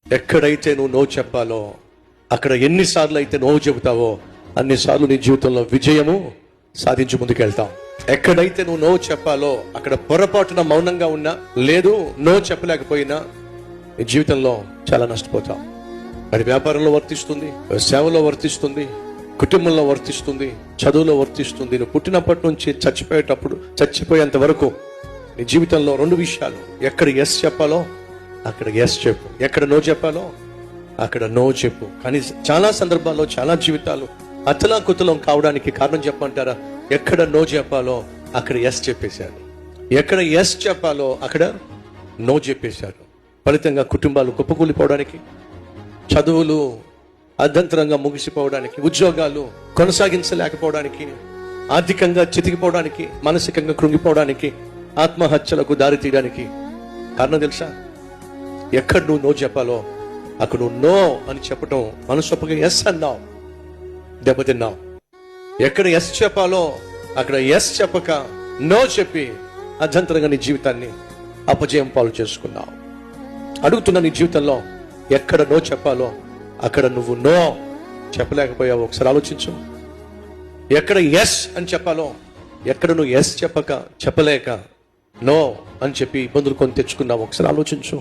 ఎక్కడైతే నువ్వు నో చెప్పాలో, అక్కడ ఎన్నిసార్లు అయితే నో చెబుతావో అన్నిసార్లు నీ జీవితంలో విజయము సాధించి ముందుకెళ్తాం. ఎక్కడైతే నువ్వు నో చెప్పాలో అక్కడ పొరపాటున మౌనంగా ఉన్నా, లేదు నో చెప్పలేకపోయినా నీ జీవితంలో చాలా నష్టపోతాం. అది వ్యాపారంలో వర్తిస్తుంది, సేవలో వర్తిస్తుంది, కుటుంబంలో వర్తిస్తుంది, చదువులో వర్తిస్తుంది. నువ్వు పుట్టినప్పటి నుంచి చచ్చిపోయేంత వరకు నీ జీవితంలో రెండు విషయాలు: ఎక్కడ ఎస్ చెప్పాలో అక్కడ ఎస్ చెప్పు, ఎక్కడ నో చెప్పాలో అక్కడ నో చెప్పు. కానీ చాలా సందర్భాల్లో చాలా జీవితాలు అతలాకుతలం కావడానికి కారణం చెప్పమంటారా? ఎక్కడ నో చెప్పాలో అక్కడ ఎస్ చెప్పేశారు, ఎక్కడ ఎస్ చెప్పాలో అక్కడ నో చెప్పేశారు. ఫలితంగా కుటుంబాలు కుప్పకూలిపోవడానికి, చదువులు అర్ధంతరంగా ముగిసిపోవడానికి, ఉద్యోగాలు కొనసాగించలేకపోవడానికి, ఆర్థికంగా చితికిపోవడానికి, మానసికంగా కృంగిపోవడానికి, ఆత్మహత్యలకు దారి తీయడానికి కారణం తెలుసా? ఎక్కడ నువ్వు నో చెప్పాలో అక్కడ నువ్వు నో అని చెప్పటం మనసొప్పగా ఎస్ అన్నావు, దెబ్బతిన్నావు. ఎక్కడ ఎస్ చెప్పాలో అక్కడ ఎస్ చెప్పక నో చెప్పి అర్ధంతరంగా నీ జీవితాన్ని అపజయం పాలు చేసుకున్నావు. అడుగుతున్న నీ జీవితంలో ఎక్కడ నో చెప్పాలో అక్కడ నువ్వు నో చెప్పలేకపోయావు. ఒకసారి ఆలోచించు. ఎక్కడ ఎస్ అని చెప్పాలో ఎక్కడ నువ్వు ఎస్ చెప్పలేక నో అని చెప్పి ఇబ్బందులు కొని తెచ్చుకున్నావు. ఒకసారి ఆలోచించు.